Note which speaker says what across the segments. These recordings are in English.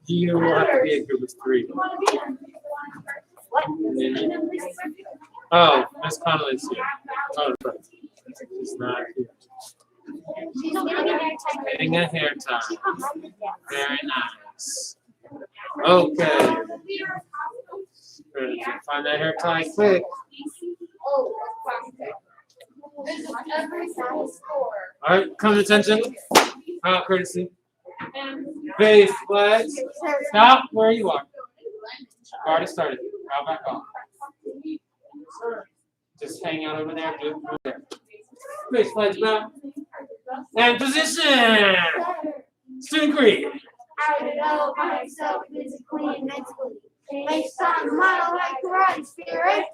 Speaker 1: You will have to be a group of 3. Oh, Miss Connolly's here. Oh, right. She's not here. Getting a hair tie. Very nice. Okay. Find that hair tie quick. All right, come to attention. Courtesy. Face flags. Stop where you are. Already started. How back off. Just hang out over there. Do it over there. Face flags back. And position. Student Creed.
Speaker 2: I develop myself physically and mentally. Based on my like the right spirit,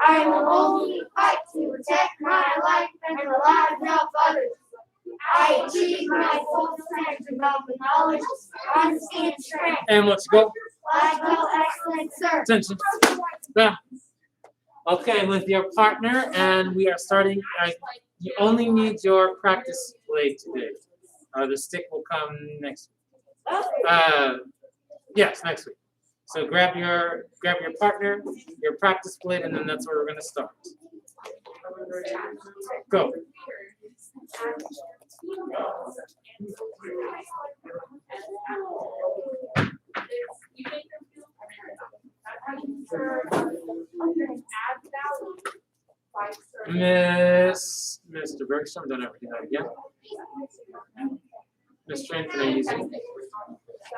Speaker 2: I will only fight to protect my life and the lives of others. I achieve my full strength about the knowledge, honesty, and strength.
Speaker 1: And let's go.
Speaker 2: Blackwell, excellent, sir.
Speaker 1: Attention. Now. Okay, with your partner, and we are starting. You only need your practice blade today. The stick will come next week. Yes, next week. So grab your partner, your practice blade, and then that's where we're going to start. Go. Mr. Bergstrom, don't ever do that again. Miss Tran, can I use you?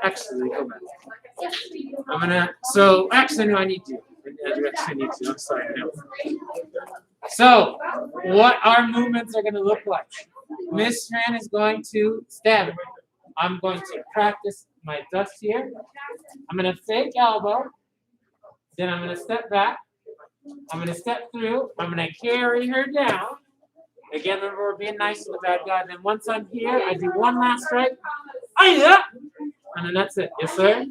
Speaker 1: Actually, go back. Actually, no, I need you. I do actually need you. I'm sorry, no. So, what our movements are going to look like. Miss Tran is going to step. I'm going to practice my dust here. I'm going to fake elbow. Then I'm going to step back. I'm going to step through. I'm going to carry her down. Again, remember, we're being nice to the bad guy. Then once I'm here, I do one last strike. And then that's it. Yes, sir?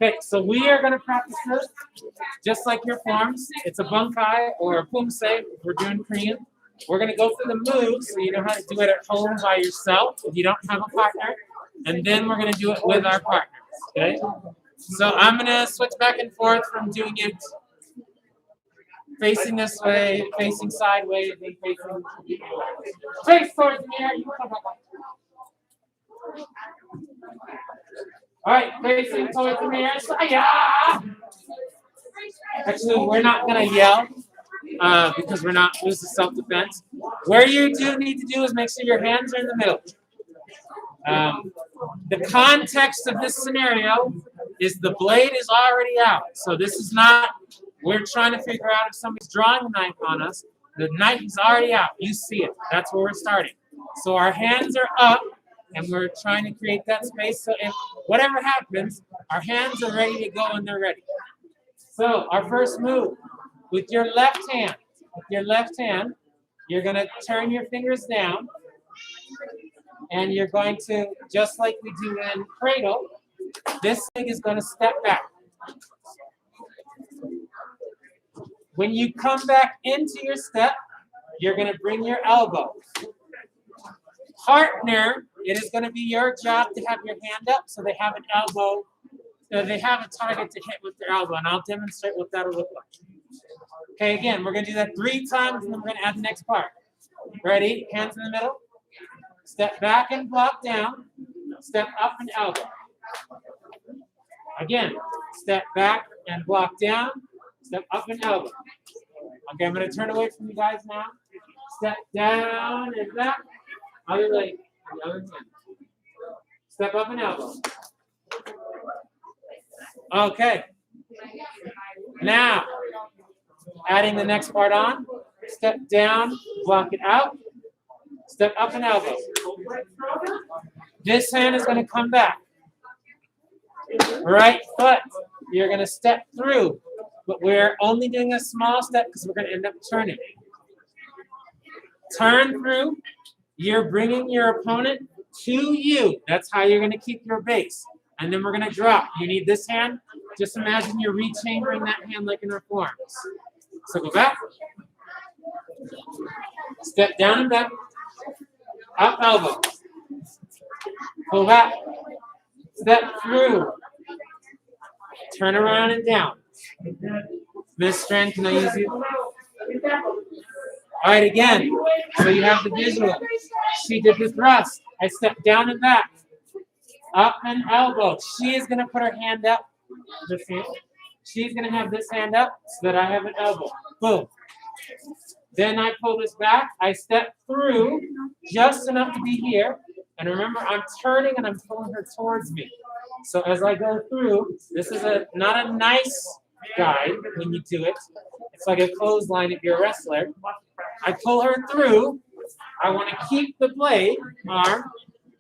Speaker 1: Okay, so we are going to practice this just like your forms. It's a bunkai or a pumse if we're doing Korean. We're going to go through the moves so you know how to do it at home by yourself if you don't have a partner. And then we're going to do it with our partners. Okay? So I'm going to switch back and forth from doing it facing this way, facing sideways, and facing face towards the mirror. You come back. All right, facing towards the mirror. Actually, we're not going to yell because we're not. This is self-defense. Where you do need to do is make sure your hands are in the middle. The context of this scenario is the blade is already out. So this is not, we're trying to figure out if somebody's drawing a knife on us. The knife is already out. You see it. That's where we're starting. So our hands are up, and we're trying to create that space. So if whatever happens, our hands are ready to go and they're ready. So our first move, with your left hand, you're going to turn your fingers down. And you're going to, just like we do in cradle, this thing is going to step back. When you come back into your step, you're going to bring your elbow. Partner, it is going to be your job to have your hand up so they have an elbow, they have a target to hit with their elbow, and I'll demonstrate what that'll look like. Okay, again, we're going to do that 3 times, and then we're going to add the next part. Ready? Hands in the middle. Step back and block down. Step up and elbow. Again, step back and block down. Step up and elbow. Okay, I'm going to turn away from you guys now. Step down and back. Other leg. The other hand. Step up and elbow. Okay. Now, adding the next part on. Step down, block it out. Step up and elbow. This hand is going to come back. Right foot, you're going to step through. But we're only doing a small step because we're going to end up turning. Turn through. You're bringing your opponent to you. That's how you're going to keep your base. And then we're gonna drop. You need this hand. Just imagine you're rechambering that hand like in reforms. So go back. Step down and back. Up elbow. Pull back. Step through. Turn around and down. Miss Strand, can I use you? All right, again. So you have the visual. She did the thrust. I stepped down and back. Up and elbow. She is going to put her hand up. She's going to have this hand up so that I have an elbow. Boom. Then I pull this back. I step through just enough to be here. And remember, I'm turning and I'm pulling her towards me. So as I go through, this is not a nice guide when you do it. It's like a clothesline if you're a wrestler. I pull her through. I want to keep the blade arm.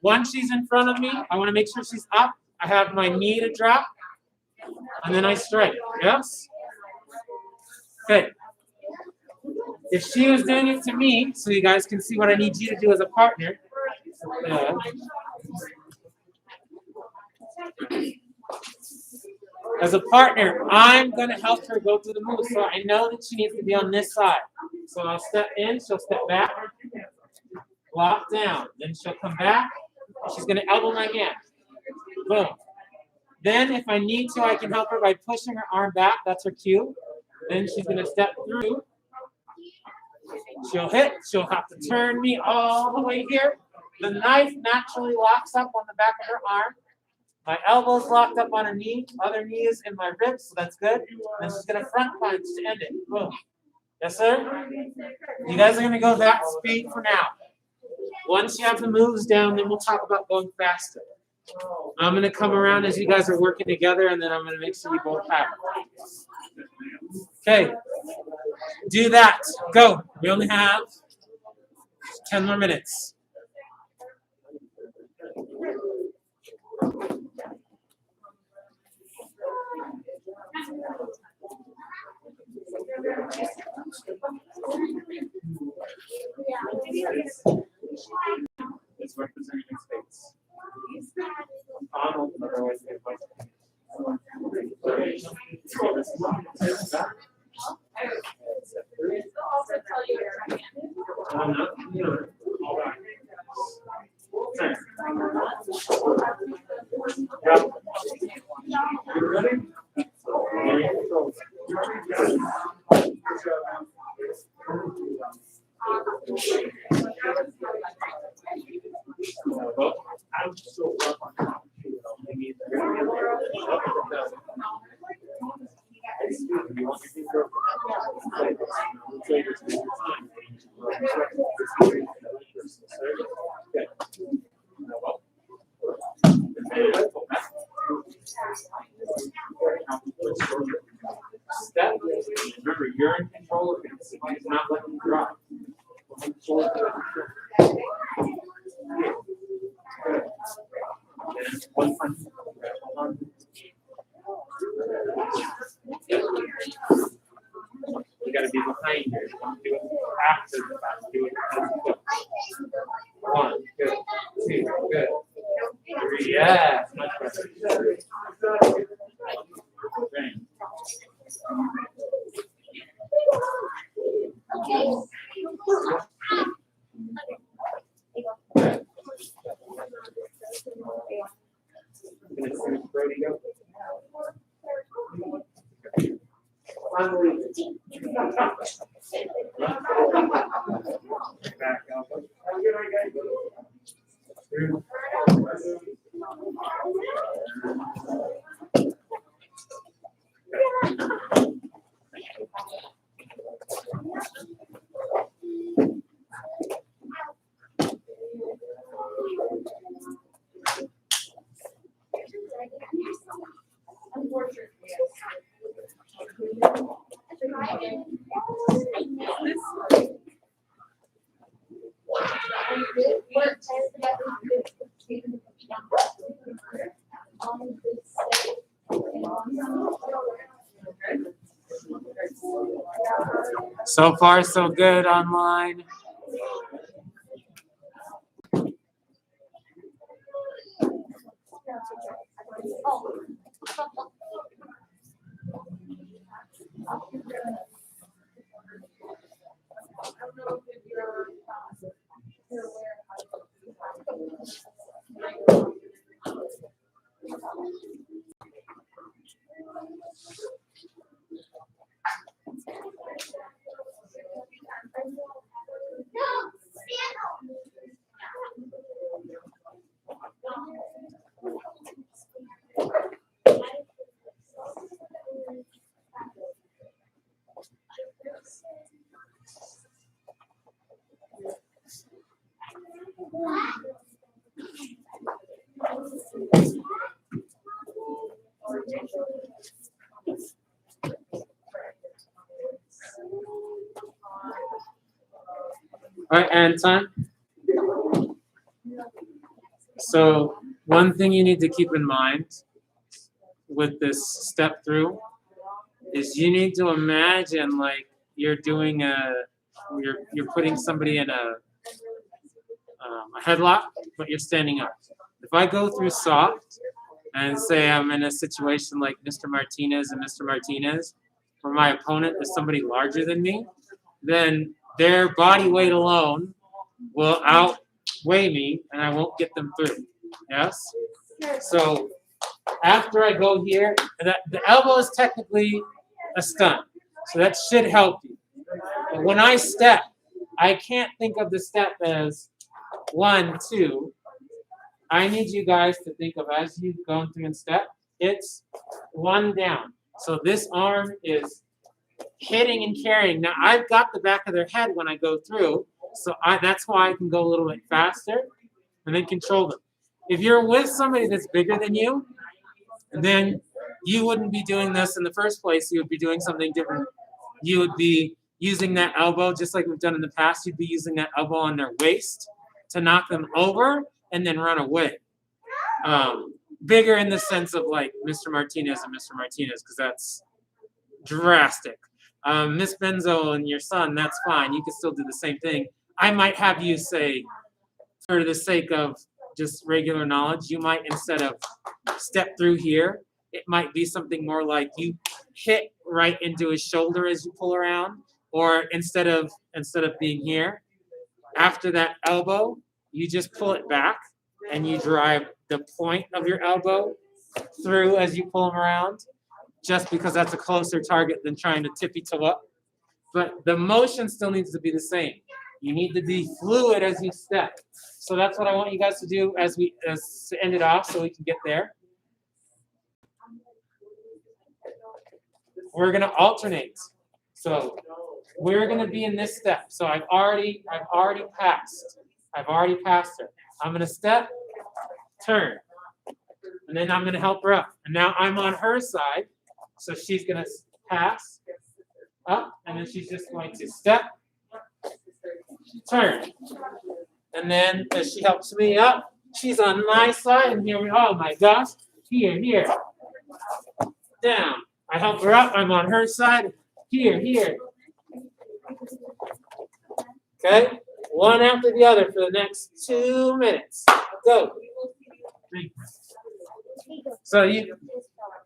Speaker 1: Once she's in front of me, I want to make sure she's up. I have my knee to drop. And then I strike. Yes? Okay. If she was doing it to me, so you guys can see what I need you to do as a partner. As a partner, I'm going to help her go through the move. So I know that she needs to be on this side. So I'll step in, she'll step back, lock down. Then she'll come back. She's going to elbow my hand. Boom. Then if I need to, I can help her by pushing her arm back. That's her cue. Then she's going to step through. She'll hit. She'll have to turn me all the way here. The knife naturally locks up on the back of her arm. My elbow's locked up on her knee. Other knee is in my ribs, so that's good. Then she's going to front punch to end it. Boom. Yes, sir? You guys are going to go that speed for now. Once you have the moves down, then we'll talk about going faster. I'm going to come around as you guys are working together, and then I'm going to make sure you both have it. Okay. Do that. Go. We only have 10 more minutes. It's representing states. Otherwise, I'm so rough on top. Step. Remember, you're in control of it. Somebody's not letting you drop. One punch. You got to be behind her. Don't do it after the fact. Do it as you go. 1, good. 2, good. 3, yeah, much better. So far, so good online. All right, and time. So one thing you need to keep in mind with this step through is you need to imagine like you're doing you're putting somebody in a headlock, but you're standing up. If I go through soft and say I'm in a situation like Mr. Martinez and Mr. Martinez, where my opponent is somebody larger than me, then their body weight alone will outweigh me and I won't get them through. Yes? So after I go here, the elbow is technically a stunt. So that should help you. But when I step, I can't think of the step as 1, 2. I need you guys to think of as you've gone through and step, it's 1 down. So this arm is hitting and carrying. Now I've got the back of their head when I go through, so that's why I can go a little bit faster and then control them. If you're with somebody that's bigger than you, then you wouldn't be doing this in the first place. You would be doing something different. You would be using that elbow, just like we've done in the past. You'd be using that elbow on their waist to knock them over and then run away. Bigger in the sense of like Mr. Martinez and Mr. Martinez, because that's drastic. Miss Benzo and your son, that's fine. You can still do the same thing. I might have you say, for the sake of just regular knowledge, you might, instead of step through here, it might be something more like you hit right into his shoulder as you pull around, or instead of being here, after that elbow, you just pull it back and you drive the point of your elbow through as you pull them around, just because that's a closer target than trying to tippy toe up. But the motion still needs to be the same. You need to be fluid as you step. So that's what I want you guys to do as to end it off so we can get there. We're gonna alternate. So we're gonna be in this step. So I've already passed. I've already passed her. I'm gonna step, turn, and then I'm gonna help her up. And now I'm on her side. So she's gonna pass up, and then she's just going to step, turn. And then as she helps me up, she's on my side, and here we oh my gosh, here, down. I help her up, I'm on her side, here. Okay, one after the other for the next 2 minutes. Go. So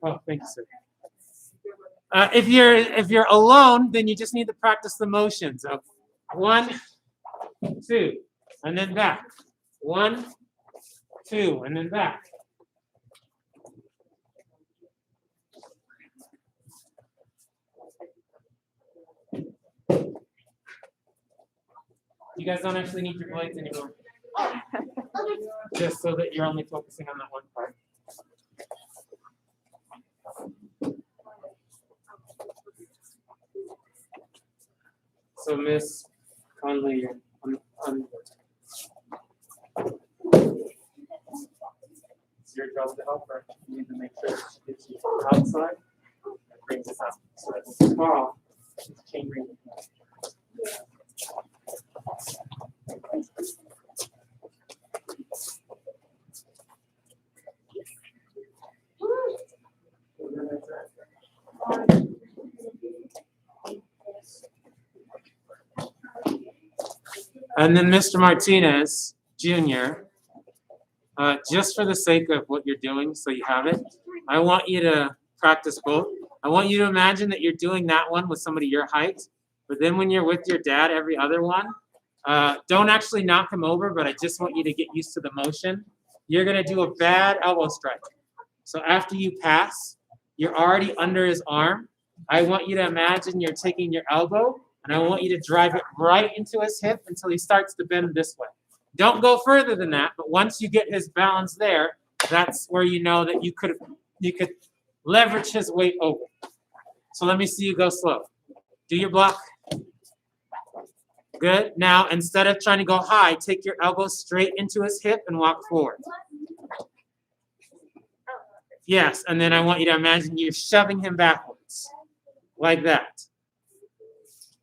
Speaker 1: oh, thank you, sir. If you're alone, then you just need to practice the motions of 1, 2, and then back. 1, 2, and then back. You guys don't actually need your blades anymore. Just so that you're only focusing on that one part. So Miss Conley, it's your job to help her. You need to make sure she gets you outside and brings it up. So that's small. Chain ring. And then Mr. Martinez, Jr., just for the sake of what you're doing, so you have it, I want you to practice both. I want you to imagine that you're doing that one with somebody your height, but then when you're with your dad, every other one, don't actually knock him over, but I just want you to get used to the motion. You're gonna do a bad elbow strike. So after you pass, you're already under his arm. I want you to imagine you're taking your elbow, and I want you to drive it right into his hip until he starts to bend this way. Don't go further than that, but once you get his balance there, that's where you know that you could leverage his weight over. So let me see you go slow. Do your block. Good. Now, instead of trying to go high, take your elbow straight into his hip and walk forward. Yes, and then I want you to imagine you're shoving him backwards, like that.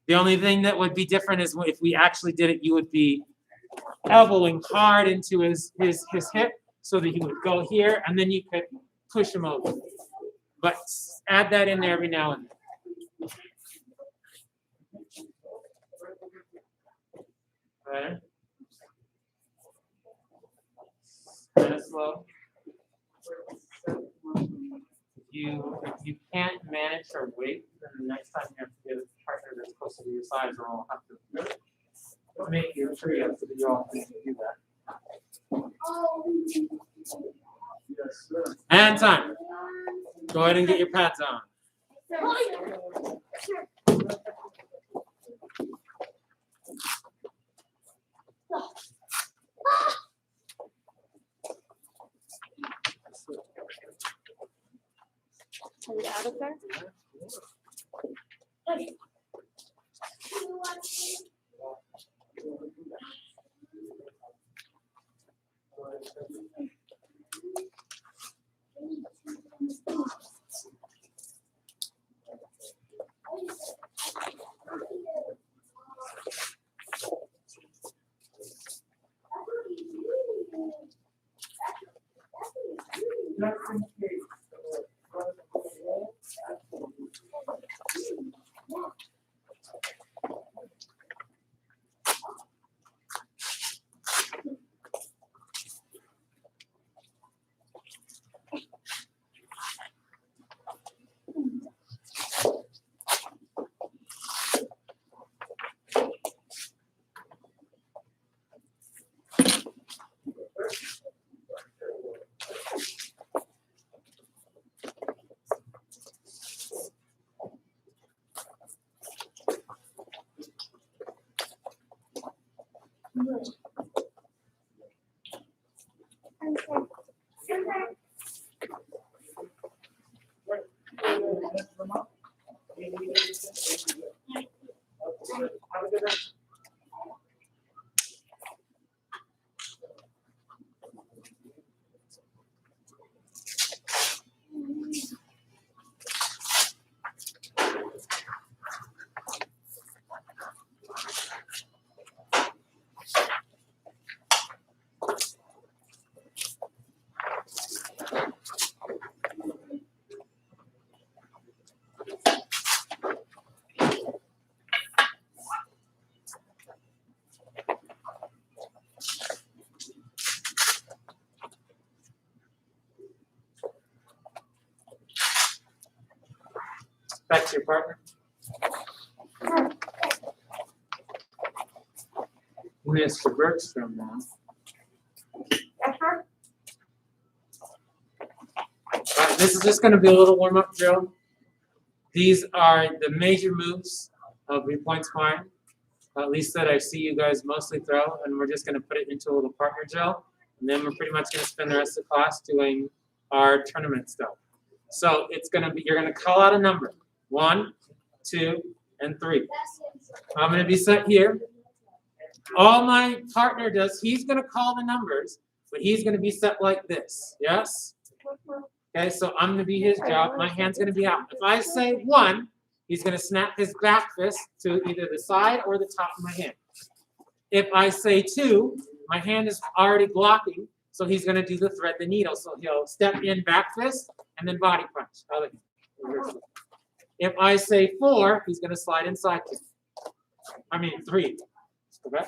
Speaker 1: The only thing that would be different is if we actually did it, you would be elbowing hard into his hip so that he would go here, and then you could push him over. But add that in there every now and then. Better. Kind of slow. If you can't manage her weight, then the next time you have to get a partner that's closer to your size, or I'll have to make your trio so that you all can do that. And time. Go ahead and get your pads on.
Speaker 2: Are we out of there?
Speaker 1: Back to your partner. Mr. Bergstrom now. This is just going to be a little warm-up drill. These are the major moves of three-point sparring, at least that I see you guys mostly throw, and we're just going to put it into a little partner drill, and then we're pretty much going to spend the rest of the class doing our tournament stuff. So it's going to be, you're going to call out a number. 1, 2, and 3. I'm going to be set here. All my partner does, he's going to call the numbers, but he's going to be set like this. Yes? Okay, so I'm going to be his job. My hand's going to be out. If I say 1, he's going to snap his back fist to either the side or the top of my hand. If I say 2, my hand is already blocking, so he's going to do the thread the needle. So he'll step in back fist and then body punch. If I say 4, he's going to slide inside kick. I mean 3. Okay?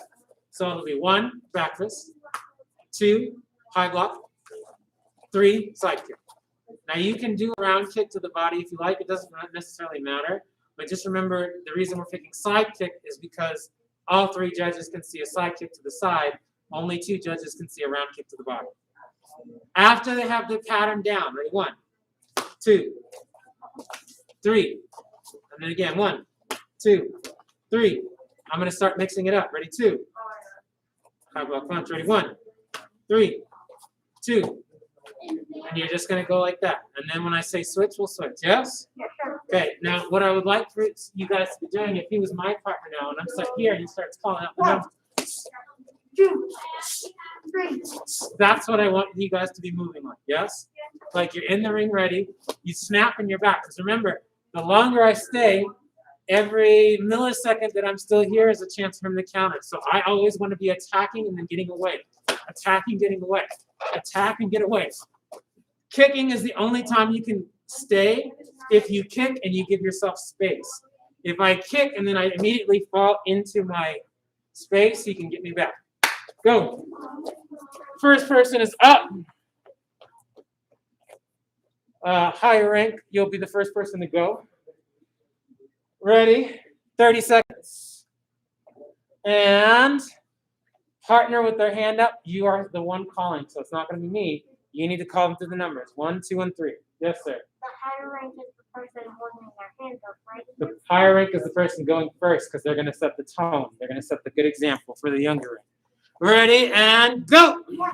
Speaker 1: So it'll be 1, back fist, 2, high block, 3, side kick. Now you can do a round kick to the body if you like. It doesn't necessarily matter. But just remember, the reason we're picking side kick is because all 3 judges can see a side kick to the side. Only 2 judges can see a round kick to the body. After they have the pattern down, ready? 1, 2, 3. And then again, 1, 2, 3. I'm going to start mixing it up. Ready? 2. How about punch? Ready? 1, 3, 2. And you're just going to go like that. And then when I say switch, we'll switch. Yes? Okay. Now, what I would like for you guys to be doing, if he was my partner now, and I'm set here, and he starts calling out the numbers.
Speaker 2: 2, 3.
Speaker 1: That's what I want you guys to be moving like. Yes? Like you're in the ring ready. You snap in your back. Because remember, the longer I stay, every millisecond that I'm still here is a chance for him to counter. So I always want to be attacking and then getting away. Attacking, getting away. Attack and get away. Kicking is the only time you can stay if you kick and you give yourself space. If I kick and then I immediately fall into my space, he can get me back. Go. First person is up. Higher rank, you'll be the first person to go. Ready? 30 seconds. And partner with their hand up, you are the one calling, so it's not going to be me. You need to call them through the numbers. 1, 2, and 3. Yes, sir.
Speaker 2: The higher rank is the person holding their hands up, right?
Speaker 1: The higher rank is the person going first because they're going to set the tone. They're going to set the good example for the younger rank. Ready, and go!
Speaker 2: 1.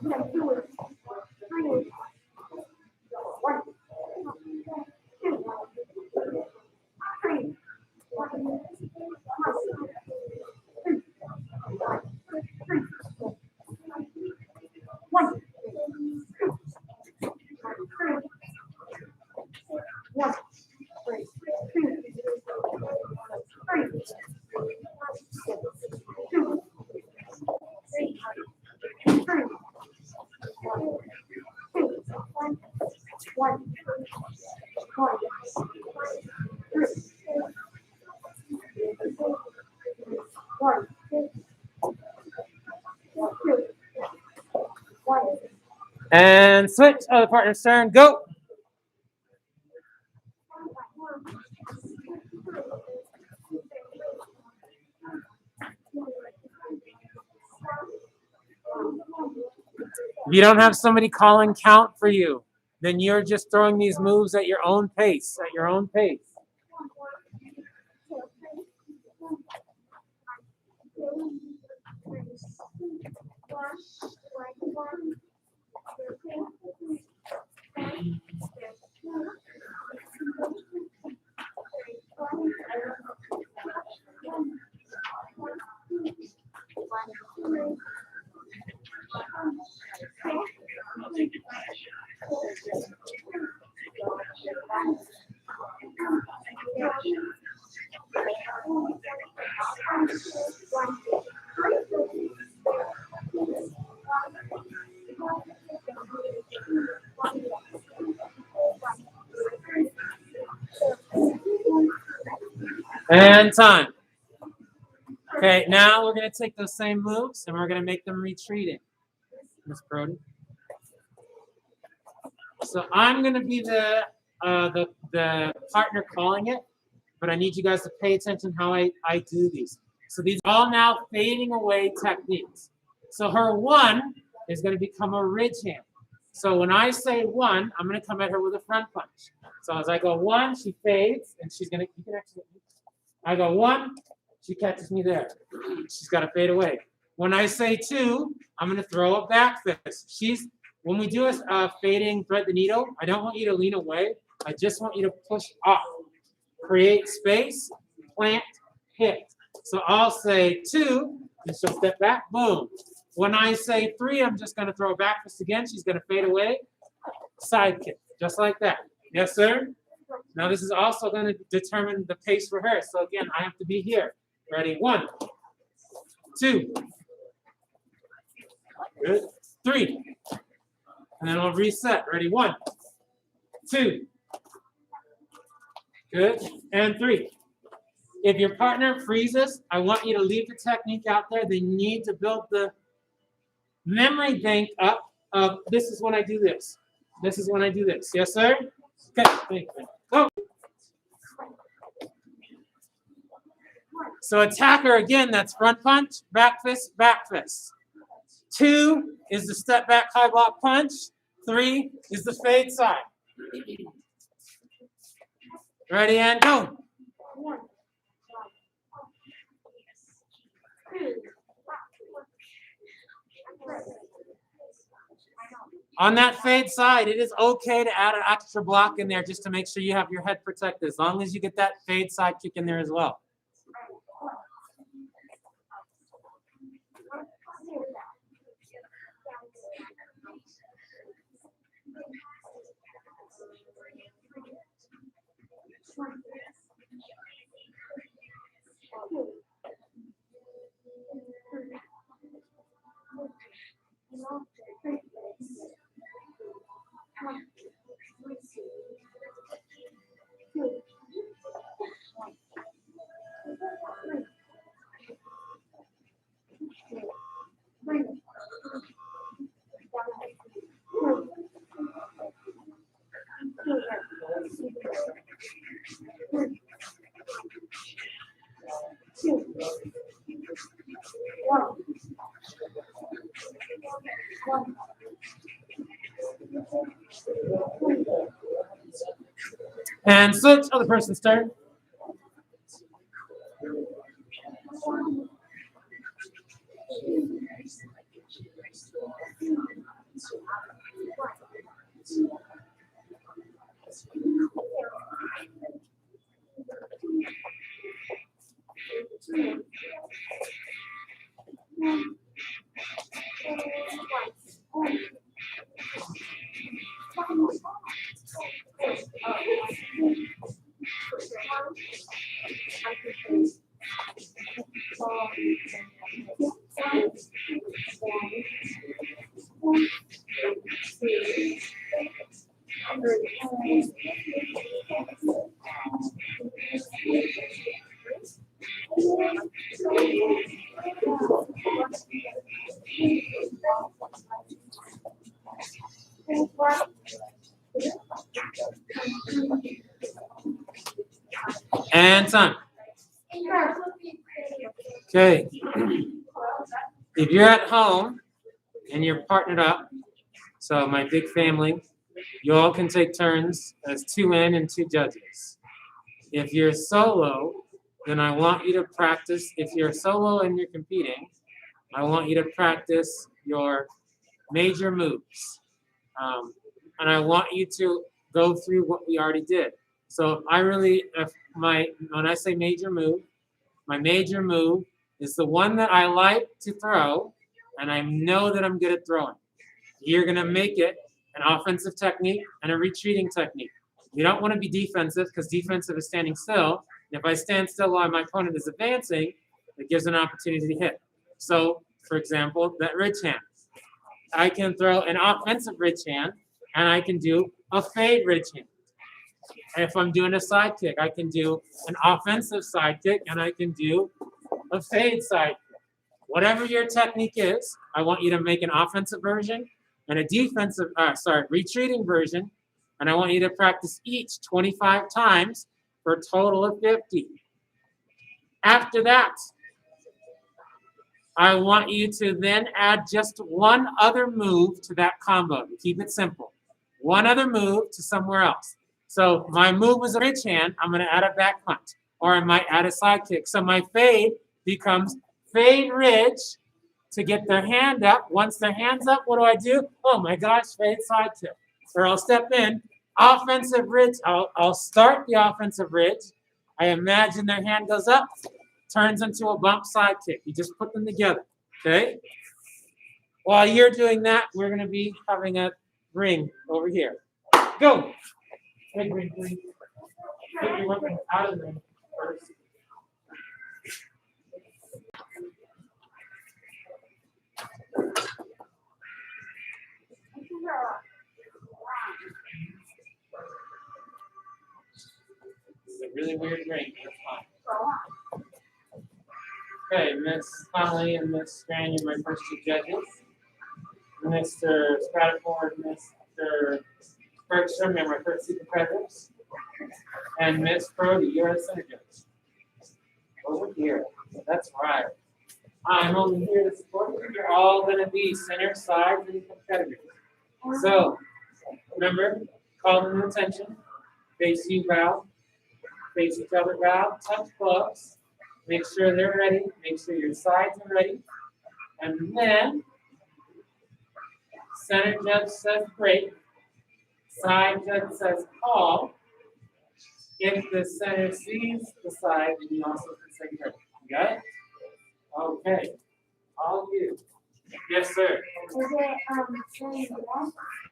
Speaker 2: 2, 3. 1, 2, 3. 1, 1.
Speaker 1: And switch. Other partner's turn. Go. If you don't have somebody calling count for you, then you're just throwing these moves at your own pace, at your own pace. And time. Okay, now we're going to take those same moves and we're going to make them retreating. Miss Brody. So I'm going to be the partner calling it, but I need you guys to pay attention how I do these. So these are all now fading away techniques. So her 1 is going to become a ridge hand. So when I say 1, I'm going to come at her with a front punch. So as I go 1, she fades, and she's going to, you can actually, I go 1, she catches me there. She's got to fade away. When I say 2, I'm going to throw a back fist. When we do a fading thread the needle, I don't want you to lean away. I just want you to push off. Create space, plant, hit. So I'll say 2, and she'll step back, boom. When I say 3, I'm just going to throw a back fist again. She's going to fade away, side kick, just like that. Yes, sir? Now this is also going to determine the pace for her. So again, I have to be here. Ready? 1, 2, good, 3. And then we'll reset. Ready? 1, 2, good, and 3. If your partner freezes, I want you to leave the technique out there. They need to build the memory bank up of this is when I do this. This is when I do this. Yes, sir? Okay, thank you. Go. So attacker, again, that's front punch, back fist, back fist. 2 is the step back high block punch. 3 is the fade side. Ready and go. On that fade side, it is okay to add an extra block in there just to make sure you have your head protected, as long as you get that fade side kick in there as well. And switch, other person's turn. And time. Okay. If you're at home and you're partnered up, so my big family, you all can take turns as 2 in and 2 judges. If you're solo, then I want you to practice. If you're solo and you're competing, I want you to practice your major moves. And I want you to go through what we already did. So when I say major move, my major move is the one that I like to throw, and I know that I'm good at throwing. You're gonna make it an offensive technique and a retreating technique. You don't want to be defensive, because defensive is standing still. And if I stand still while my opponent is advancing, it gives an opportunity to hit. So, for example, that ridge hand. I can throw an offensive ridge hand, and I can do a fade ridge hand. And if I'm doing a side kick, I can do an offensive side kick, and I can do a fade side kick. Whatever your technique is, I want you to make an offensive version and a retreating version, and I want you to practice each 25 times for a total of 50. After that, I want you to then add just one other move to that combo. Keep it simple. One other move to somewhere else. So my move was a ridge hand. I'm going to add a back punch, or I might add a side kick. So my fade becomes fade ridge to get their hand up. Once their hand's up, what do? Oh my gosh, fade side kick. Or I'll step in, offensive ridge. I'll start the offensive ridge. I imagine their hand goes up, turns into a bump side kick. You just put them together, okay? While you're doing that, we're going to be having a ring over here. Go. Big ring, please. Get your weapon out of the ring first. This is a really weird ring. That's fine. Okay, Miss Connolly and Miss Strand, you're my first 2 judges. Mr. Stratford, Mr. Bergstrom, and my first super presidents. And Miss Brody, you're the center judge. Over here. That's right. I'm only here to support you. You're all going to be center, sides, and competitors. So, remember, call them attention. Face you, bow. Face each other, bow. Touch gloves. Make sure they're ready. Make sure your sides are ready. And then, center judge says break. Side judge says call. If the center sees the side, then you also can say break. You got it? Okay. All you. Yes, sir.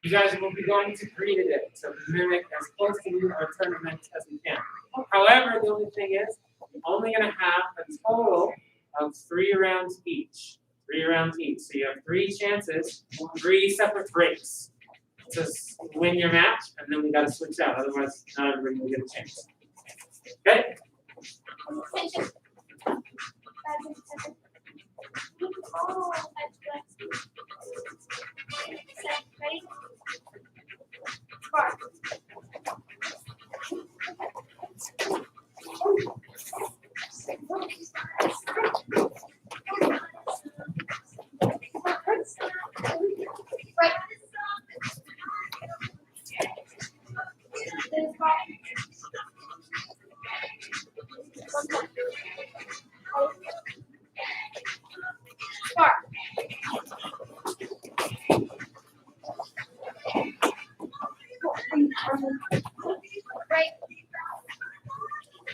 Speaker 1: You guys will be going to Creed today, so mimic as close to our tournament as we can. However, the only thing is, you're only going to have a total of 3 rounds each. 3 rounds each. So you have 3 chances, 3 separate breaks to win your match, and then we got to switch out. Otherwise, not everybody will get a chance. Okay?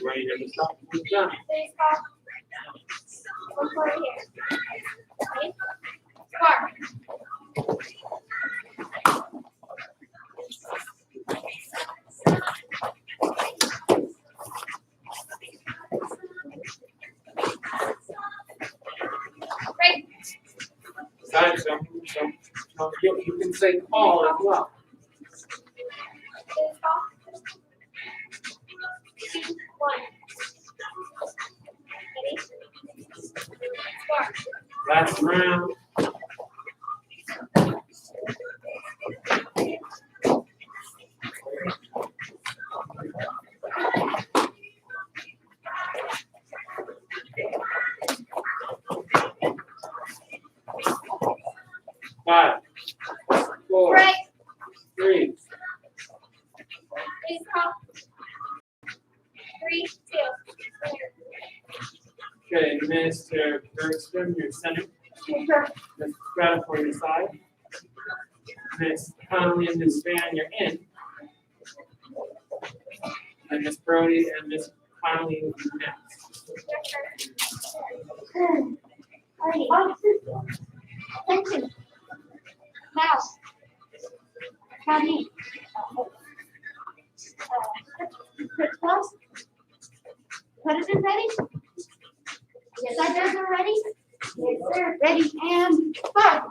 Speaker 1: Ready to stop? Done. Besides, you can say call as well. Last round. Five, 4, 3.
Speaker 2: 3, 2.
Speaker 1: Okay, Mr. Bergstrom, your center. Ms. Strata for your side. Ms. Connolly and Ms. Span, you're in. And Ms. Brody and Ms. Connolly will be next.
Speaker 2: Attention. Mouse. Honey. Close. President ready? Yes, I guys are ready? Yes, sir. Ready and start.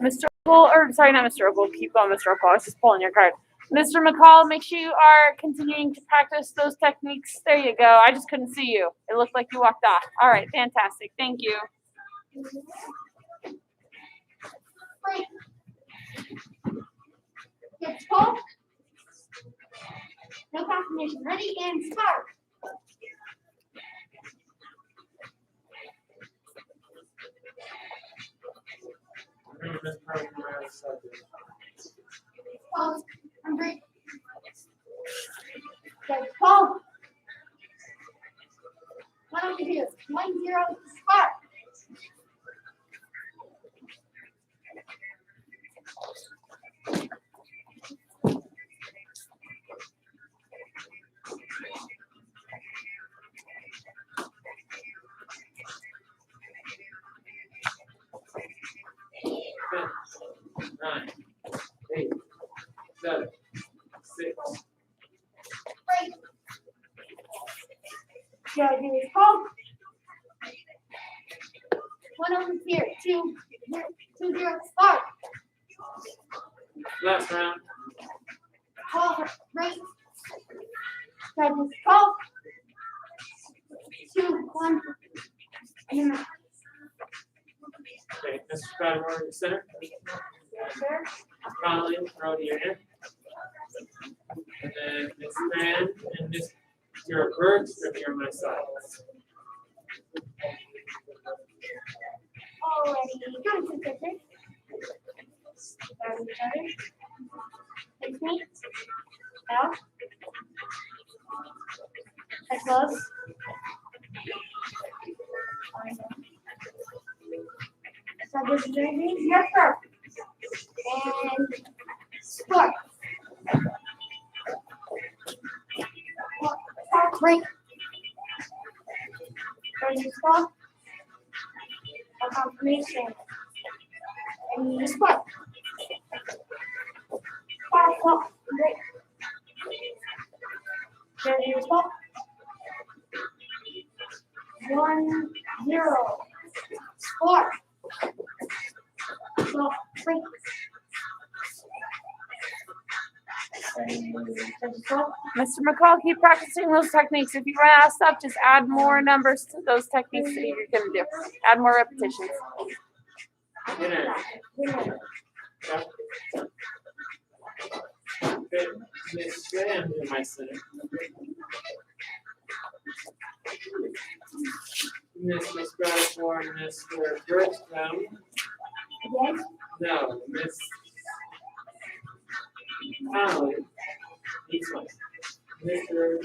Speaker 3: Mr. Ogle, or sorry, not Mr. Ogle. Keep going, Mr. Ogle. I was just pulling your card. Mr. McCall, make sure you are continuing to practice those techniques. There you go. I just couldn't see you. It looked like you walked off. All right, fantastic. Thank you.
Speaker 2: Get pulled. No confirmation. Ready and start.
Speaker 1: Remember this program as subject.
Speaker 2: Pause. I'm ready. Get pulled. What do we do? 1-0 start.
Speaker 1: Nine, 8, 7, 6.
Speaker 2: Break. Judge is called. 1-0 here. 2-0 start.
Speaker 1: Last round.
Speaker 2: Call That is 12. 2, 1.
Speaker 1: Okay, Mr. Bradmore in the center. Connolly, throw to your hand. And then Miss Strand and Mr. Birch are here on my side.
Speaker 2: Already. Come to the picture. It's me. Now. As close. So this is your first. And sport. Break. Ready, stop. A confirmation. And you sport. Stop. Break. Ready, stop. 1, 0. Sport. Stop. Break.
Speaker 3: Mr. McCall, keep practicing those techniques. If you run out of stuff, just add more numbers to those techniques that you're going to do. Add more repetitions.
Speaker 1: Winner. Yep. Okay, Miss Strand in my center. Mr. Stratford and Mr. Birchbaum.
Speaker 2: Yes.
Speaker 1: No, Miss Connolly. These ones. Mr.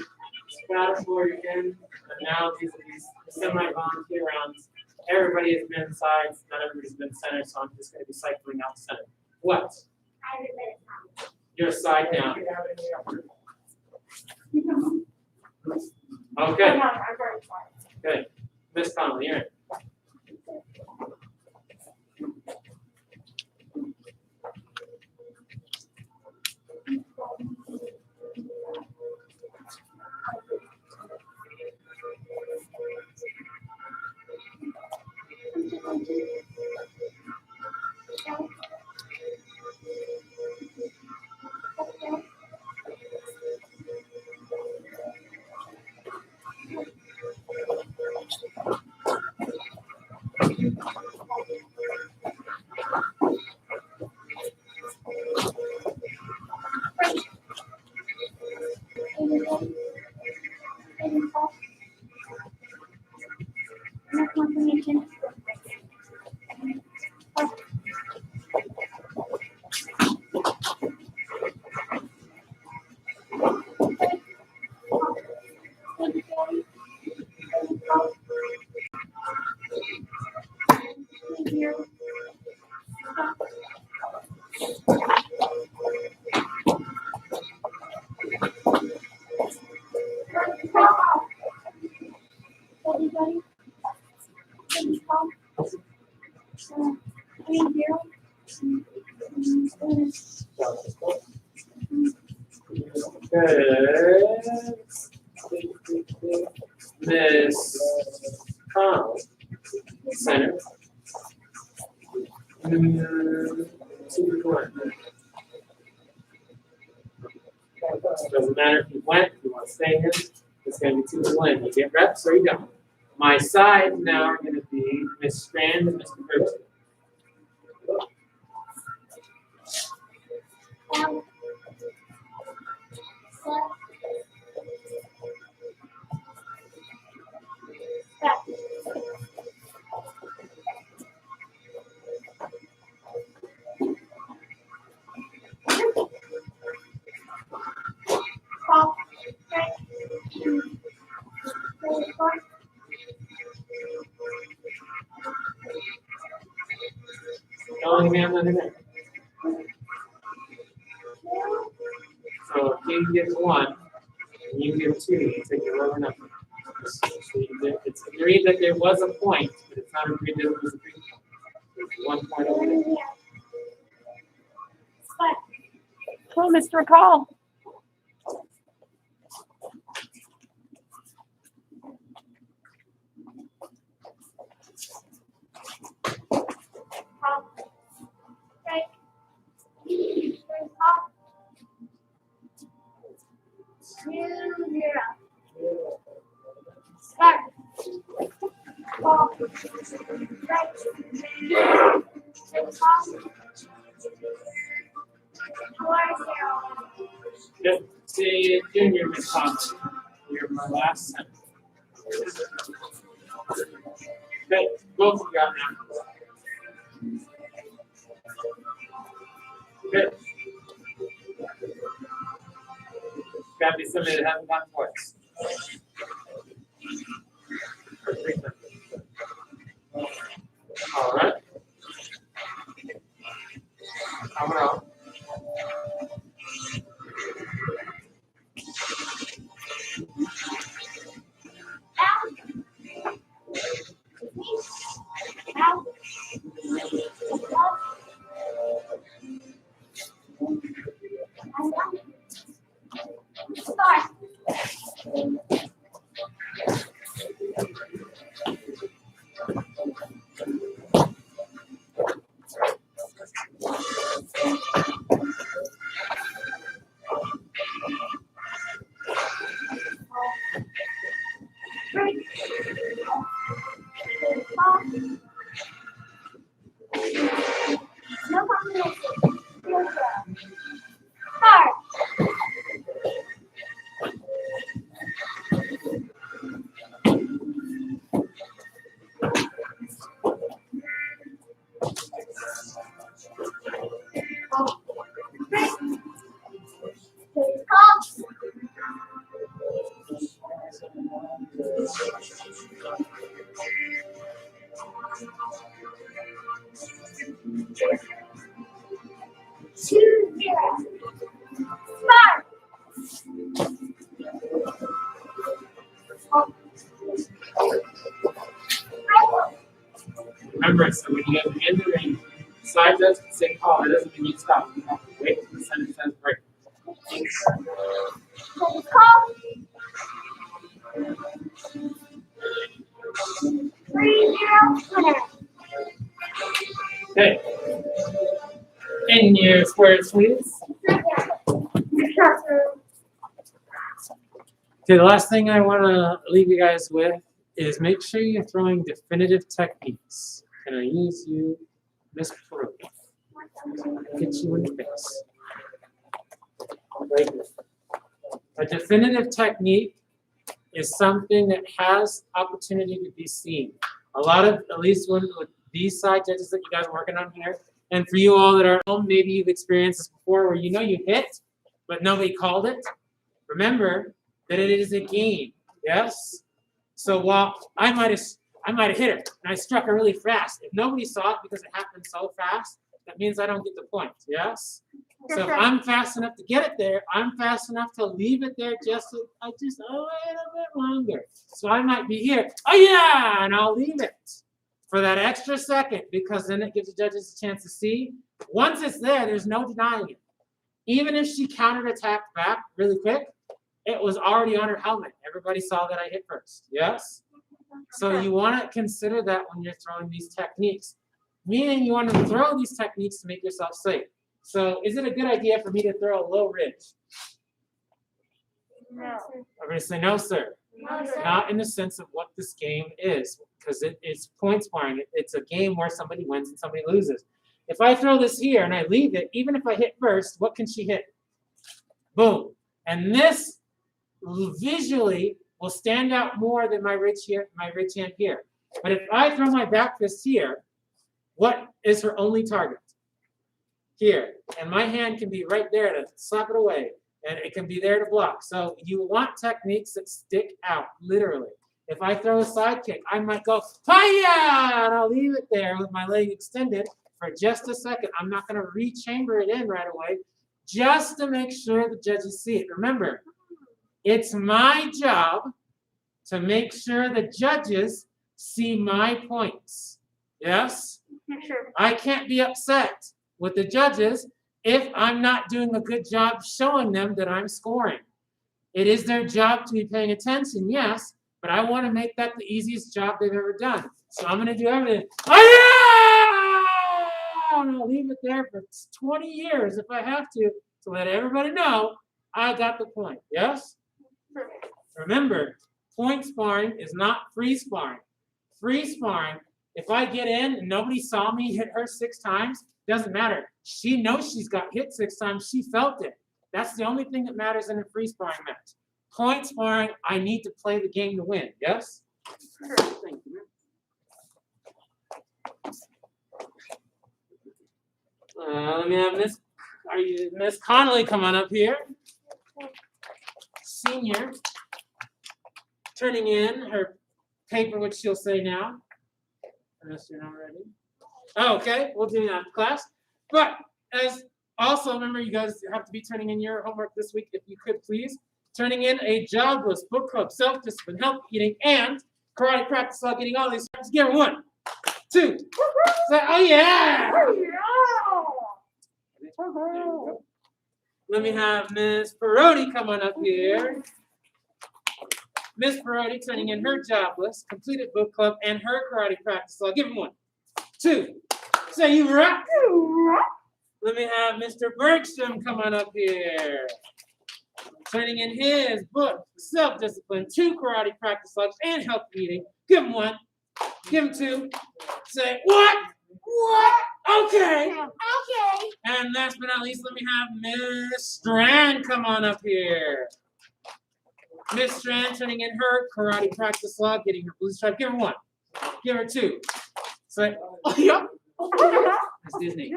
Speaker 1: Stratford again. And now these are these semi-volunteer rounds. Everybody has been sides, not everybody's been center, so I'm just going to be cycling out center. What? Your side now. Okay. Good. Miss Connolly, you're in.
Speaker 2: Confirmation. Everybody.
Speaker 1: Good. Miss Connolly, center. Super cool. Doesn't matter if you went, if you want to stay here. It's going to be 2 to 1. You get reps or you don't. My sides now are going to be Miss Strand and Mr. Birch. Only man under there. So if you give 1, and you give 2, you take your lower number. So it's agreed that there was a point, but it's not agreed that it was a 3 point. There's 1 point over there.
Speaker 3: Cool, Mr. McCall.
Speaker 2: Two, 0.
Speaker 1: Just say junior Wisconsin. You're my last sentence. Okay, both of you got now. Good. Gotta be somebody that hasn't gotten twice. All right. Coming out. Remember, so when you get to the end of the ring, side judge can say call. That doesn't mean you stop. You have to wait till the sentence says break. Okay. In your squares, please. Okay, the last thing I want to leave you guys with is make sure you're throwing definitive techniques. Can I use you, Miss Proof? Hit you in the face. Right. A definitive technique is something that has opportunity to be seen. A lot of, at least with these side judges that you guys are working on here, and for you all that are at home, maybe you've experienced this before where you know you hit, but nobody called it. Remember that it is a game, yes? So while I might have hit her and I struck her really fast. If nobody saw it because it happened so fast, that means I don't get the point, yes? So if I'm fast enough to get it there, I'm fast enough to leave it there just a little bit longer. So I might be here, oh yeah, and I'll leave it for that extra second because then it gives the judges a chance to see. Once it's there, there's no denying it. Even if she counterattacked back really quick, it was already on her helmet. Everybody saw that I hit first, yes? So you want to consider that when you're throwing these techniques, meaning you want to throw these techniques to make yourself safe. So is it a good idea for me to throw a low ridge?
Speaker 2: No.
Speaker 1: I'm going to say no, sir.
Speaker 2: No, sir.
Speaker 1: Not in the sense of what this game is, because it's point sparring. It's a game where somebody wins and somebody loses. If I throw this here and I leave it, even if I hit first, what can she hit? Boom. And this visually will stand out more than my ridge hand here. But if I throw my back fist here, what is her only target? Here. And my hand can be right there to slap it away. And it can be there to block. So you want techniques that stick out, literally. If I throw a side kick, I might go, hi-ya! And I'll leave it there with my leg extended for just a second. I'm not going to rechamber it in right away, just to make sure the judges see it. Remember, it's my job to make sure the judges see my points. Yes?
Speaker 2: Sure.
Speaker 1: I can't be upset with the judges if I'm not doing a good job showing them that I'm scoring. It is their job to be paying attention, yes, but I want to make that the easiest job they've ever done. So I'm going to do everything. Oh, yeah! And I'll leave it there for 20 years if I have to let everybody know I got the point. Yes? Remember, point sparring is not free sparring. Free sparring, if I get in and nobody saw me hit her 6 times, doesn't matter. She knows she's got hit 6 times. She felt it. That's the only thing that matters in a free sparring match. Point sparring, I need to play the game to win. Yes?
Speaker 3: Sure.
Speaker 1: Thank you. Let me have Miss Connolly come on up here. Senior, turning in her paper, which she'll say now. Unless you're not ready. Oh, okay, we'll do that in class. But as also, remember, you guys have to be turning in your homework this week, if you could please. Turning in a jobless book club, self-discipline, health eating, and karate practice while getting all these. Give her 1, 2. Oh yeah! Let me have Miss Perotti come on up here. Miss Perotti turning in her jobless, completed book club, and her karate practice. So I'll give him 1, 2. Say you rock. Let me have Mr. Bergstrom come on up here. Turning in his book, self-discipline, 2 karate practice logs, and healthy eating. Give him 1. Give him 2. Say, what?
Speaker 2: What?
Speaker 1: Okay.
Speaker 2: Okay.
Speaker 1: And last but not least, let me have Miss Strand come on up here. Miss Strand turning in her karate practice log, getting her blue stripe. Give her 1. Give her 2. Say, oh, yep. That's Disney.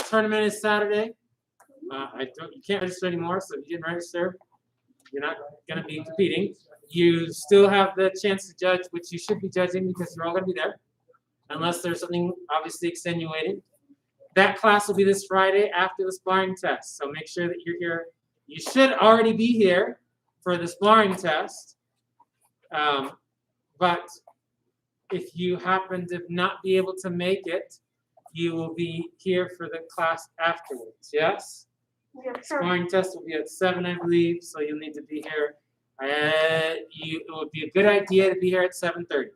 Speaker 1: Tournament is Saturday. You can't register anymore, so if you didn't register, you're not going to be competing. You still have the chance to judge, which you should be judging because you're all going to be there, unless there's something obviously extenuating. That class will be this Friday after the sparring test, so make sure that you're here. You should already be here for the sparring test, but if you happen to not be able to make it, you will be here for the class afterwards, yes?
Speaker 2: Yes, sir.
Speaker 1: Sparring test will be at 7, I believe, so you'll need to be here. It would be a good idea to be here at 7:30,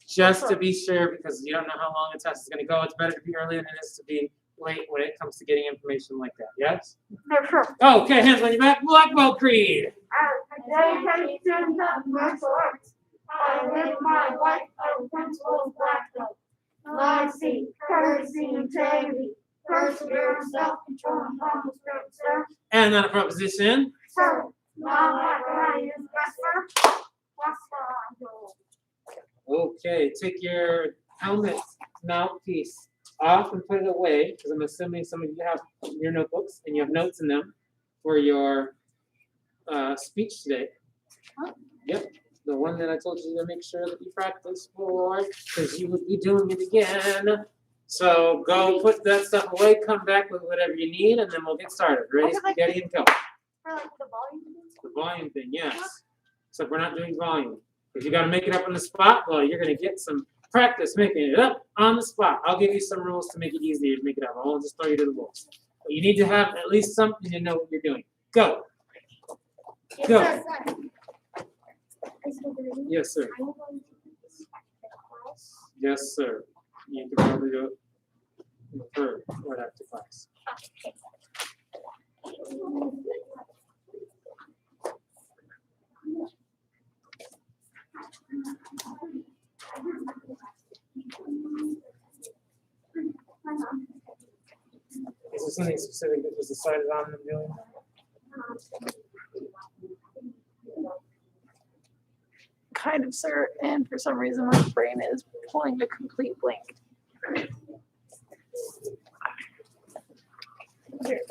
Speaker 1: just to be sure, because you don't know how long the test is going to go. It's better to be early than it is to be late when it comes to getting information like that, yes?
Speaker 2: Yes, sir.
Speaker 1: Okay, hands on your back. Blackwell Creed.
Speaker 2: Dedication of martial arts. I live my life of principles Blackwell. Modesty, courtesy, integrity, perseverance, self-control, and humble spirit, sir.
Speaker 1: And on a proposition.
Speaker 2: Sir, not like I is best, sir.
Speaker 1: Okay, take your helmet mouthpiece off and put it away, because I'm assuming some of you have your notebooks and you have notes in them for your speech today.
Speaker 2: Huh?
Speaker 1: Yep, the one that I told you to make sure that you practice for, because you would be doing it again. So go put that stuff away, come back with whatever you need, and then we'll get started. Ready, spaghetti, and go.
Speaker 2: For like the volume.
Speaker 1: The volume thing, yes. So we're not doing volume. If you got to make it up on the spot, well, you're going to get some practice making it up on the spot. I'll give you some rules to make it easier to make it up. I won't just throw you to the wolves. But you need to have at least something to know what you're doing. Go.
Speaker 2: Yes,
Speaker 1: Go.
Speaker 2: sir.
Speaker 1: Yes, sir. Yes, sir. You can probably do it third right after class. Is there something specific that was decided on in doing?
Speaker 3: Kind of, sir. And for some reason, my brain is pulling a complete blank. Here.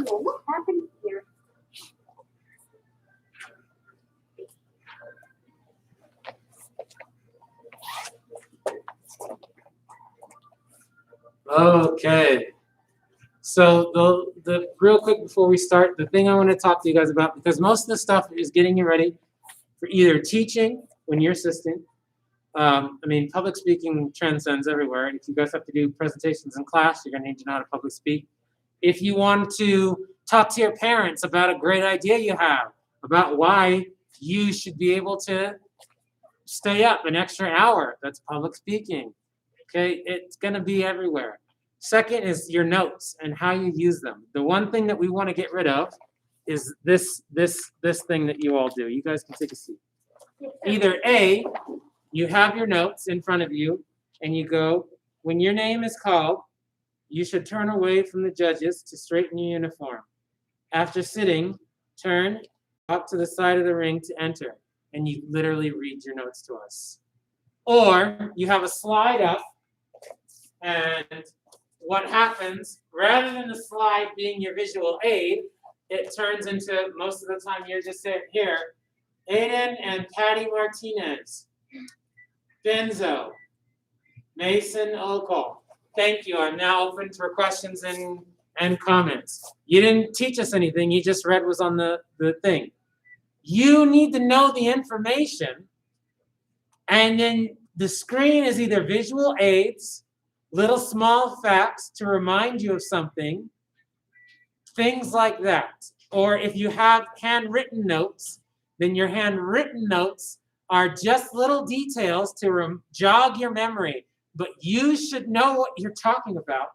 Speaker 2: What happened here?
Speaker 1: Okay. So the real quick before we start, the thing I want to talk to you guys about, because most of the stuff is getting you ready for either teaching when you're assistant. I mean, public speaking transcends everywhere. If you guys have to do presentations in class, you're going to need to know how to public speak. If you want to talk to your parents about a great idea you have, about why you should be able to stay up an extra hour, that's public speaking. Okay, it's going to be everywhere. Second is your notes and how you use them. The one thing that we want to get rid of is this thing that you all do. You guys can take a seat. Either A, you have your notes in front of you and you go, when your name is called, you should turn away from the judges to straighten your uniform. After sitting, turn, walk to the side of the ring to enter, and you literally read your notes to us. Or you have a slide up, and what happens, rather than the slide being your visual aid, it turns into, most of the time you're just sitting here, Aiden and Patty Martinez, Benzo, Mason Okol. Thank you. I'm now open for questions and comments. You didn't teach us anything. You just read was on the thing. You need to know the information, and then the screen is either visual aids, little small facts to remind you of something, things like that. Or if you have handwritten notes, then your handwritten notes are just little details to jog your memory. But you should know what you're talking about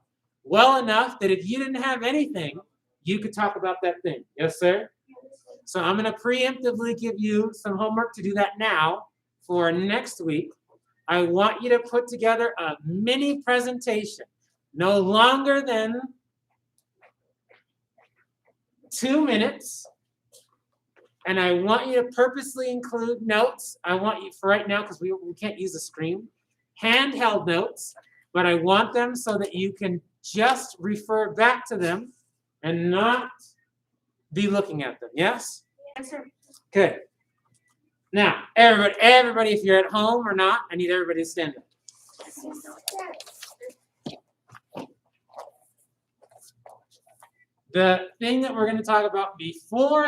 Speaker 1: well enough that if you didn't have anything, you could talk about that thing. Yes, sir? So I'm going to preemptively give you some homework to do that now for next week. I want you to put together a mini presentation, no longer than 2 minutes. And I want you to purposely include notes. I want you, for right now, because we can't use the screen, handheld notes, but I want them so that you can just refer back to them and not be looking at them. Yes?
Speaker 2: Yes, sir.
Speaker 1: Good. Now, everybody, if you're at home or not, I need everybody to stand up. The thing that we're going to talk about before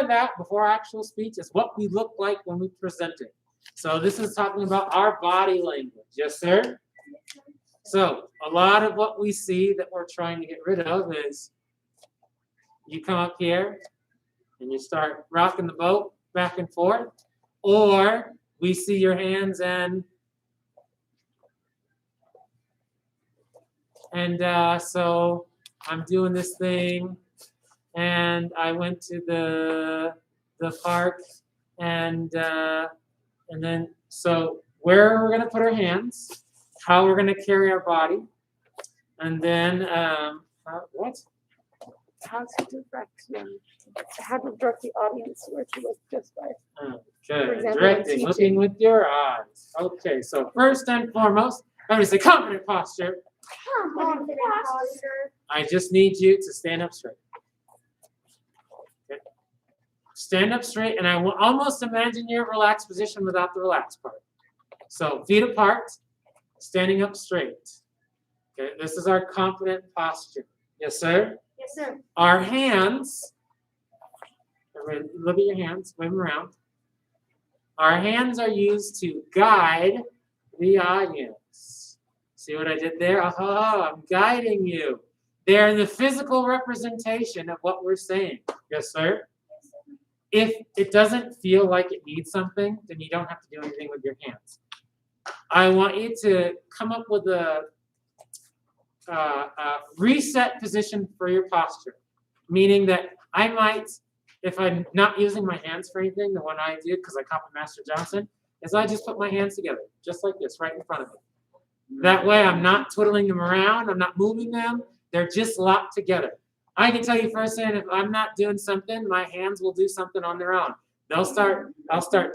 Speaker 1: actual speech, is what we look like when we present it. So this is talking about our body language. Yes, sir? So a lot of what we see that we're trying to get rid of is you come up here and you start rocking the boat back and forth, or we see your hands and so I'm doing this thing, and I went to the park, and then so where we're gonna put our hands, how we're gonna carry our body, and then
Speaker 3: How to direct the audience where to look just by.
Speaker 1: Okay,
Speaker 3: example,
Speaker 1: directing,
Speaker 3: teaching.
Speaker 1: looking with your eyes. Okay, so first and foremost, everybody say confident posture.
Speaker 2: Confident posture.
Speaker 1: I just need you to stand up straight. Okay. Stand up straight, and I will almost imagine your relaxed position without the relaxed part. So feet apart, standing up straight. Okay, this is our confident posture. Yes, sir?
Speaker 2: Yes, sir.
Speaker 1: Our hands, everybody look at your hands, wave them around. Our hands are used to guide the audience. See what I did there? Oh, I'm guiding you. They're the physical representation of what we're saying. Yes, sir? If it doesn't feel like it needs something, then you don't have to do anything with your hands. I want you to come up with a reset position for your posture, meaning that I might, if I'm not using my hands for anything, the one I did because I copied Master Johnson, is I just put my hands together, just like this, right in front of me. That way I'm not twiddling them around, I'm not moving them, they're just locked together. I can tell you firsthand, if I'm not doing something, my hands will do something on their own. I'll start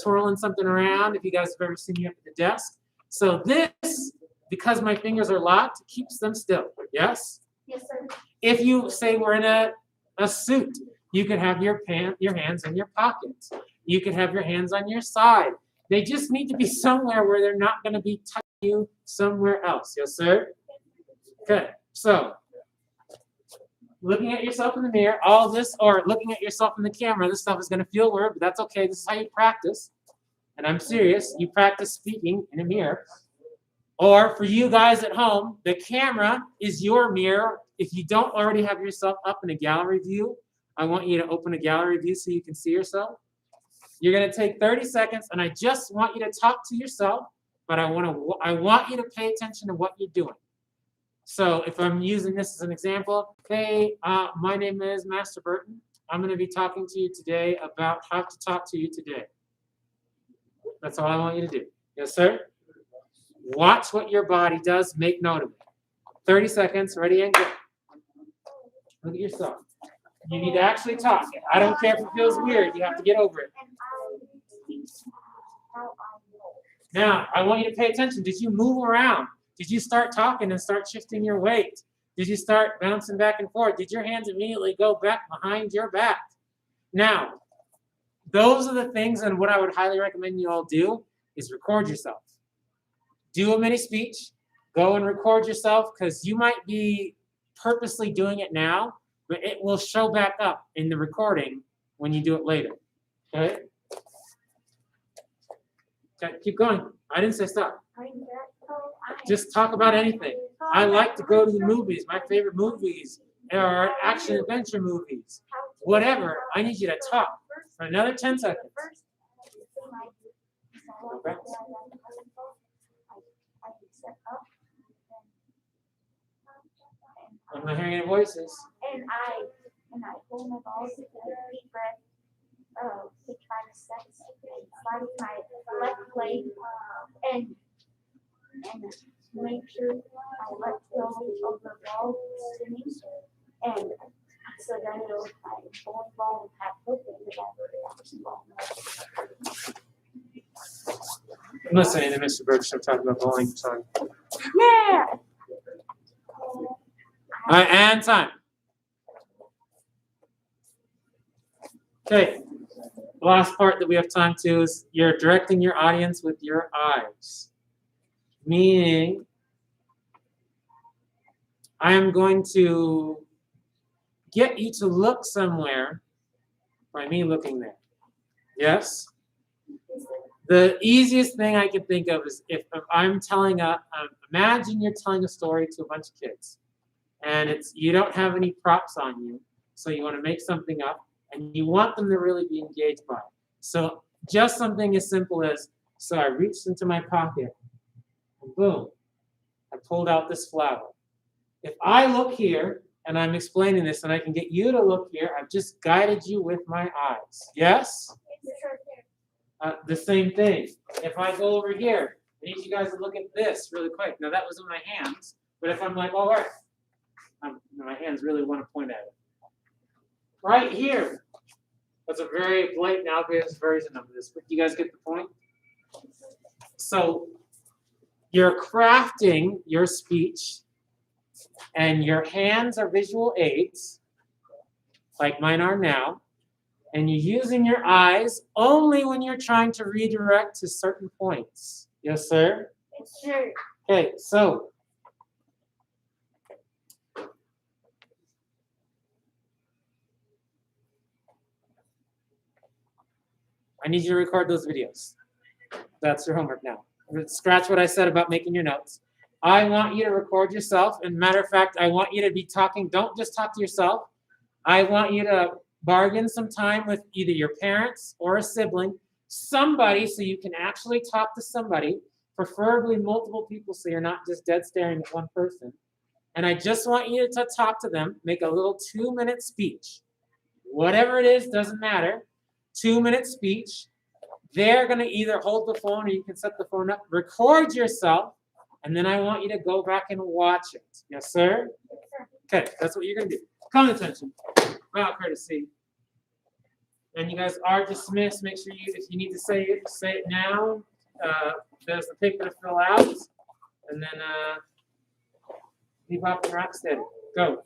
Speaker 1: twirling something around, if you guys have ever seen me up at the desk. So this, because my fingers are locked, keeps them still. Yes?
Speaker 2: Yes, sir.
Speaker 1: If you say we're in a suit, you can have your hands in your pockets. You can have your hands on your side. They just need to be somewhere where they're not going to be touching you somewhere else. Yes, sir? Okay. So, looking at yourself in the mirror, all this, or looking at yourself in the camera, this stuff is going to feel weird, but that's okay. This is how you practice. And I'm serious. You practice speaking in a mirror. Or for you guys at home, the camera is your mirror if you don't already have yourself up in a gallery view, I want you to open a gallery view so you can see yourself. You're going to take 30 seconds, and I just want you to talk to yourself, but I want you to pay attention to what you're doing. So if I'm using this as an example, hey, my name is Master Burton. I'm going to be talking to you today about how to talk to you today. That's all I want you to do. Yes, sir? Watch what your body does. Make note of it. 30 seconds. Ready and go. Look at yourself. You need to actually talk. I don't care if it feels weird. You have to get over it. Now, I want you to pay attention. Did you move around? Did you start talking and start shifting your weight? Did you start bouncing back and forth? Did your hands immediately go back behind your back? Now, those are the things, and what I would highly recommend you all do is record yourself. Do a mini speech. Go and record yourself, because you might be purposely doing it now, but it will show back up in the recording when you do it later. Okay? Okay, keep going. I didn't say stop. Just talk about anything. I like to go to the movies. My favorite movies are action adventure movies. Whatever. I need you to talk for another 10 seconds. Okay. I'm not hearing any voices.
Speaker 2: And I hold my balls together, deep breath. Take 5 seconds, slide my left leg, and make sure I let go of the ball spinning, and so then it'll bowling ball and have hook
Speaker 1: I'm listening to Mr. Bergstrom talking about bowling. Sorry.
Speaker 2: Yeah.
Speaker 1: All right, and time. Okay. The last part that we have time to is you're directing your audience with your eyes. Meaning, I am going to get you to look somewhere by me looking there. Yes? The easiest thing I can think of is if I'm telling imagine you're telling a story to a bunch of kids. And you don't have any props on you, so you want to make something up, and you want them to really be engaged by it. So just something as simple as, so I reached into my pocket, and boom, I pulled out this flower. If I look here, and I'm explaining this, and I can get you to look here, I've just guided you with my eyes. Yes? The same thing. If I go over here, I need you guys to look at this really quick. Now that was in my hands, but if I'm like, all right, my hands really want to point at it. Right here. That's a very blatant, obvious version of this, but you guys get the point? So you're crafting your speech, and your hands are visual aids, like mine are now, and you're using your eyes only when you're trying to redirect to certain points. Yes, sir?
Speaker 2: Sure.
Speaker 1: Okay, so I need you to record those videos. That's your homework now. Scratch what I said about making your notes. I want you to record yourself. And matter of fact, I want you to be talking. Don't just talk to yourself. I want you to bargain some time with either your parents or a sibling, somebody, so you can actually talk to somebody, preferably multiple people, so you're not just dead staring at one person. And I just want you to talk to them, make a little 2-minute speech. Whatever it is, doesn't matter. 2-minute speech. They're going to either hold the phone, or you can set the phone up, record yourself, and then I want you to go back and watch it. Yes, sir? Okay, that's what you're going to do. Come attention. Wow, courtesy. And you guys are dismissed. Make sure if you need to say it now. There's the paper to fill out. And then leave off and rock steady. Go.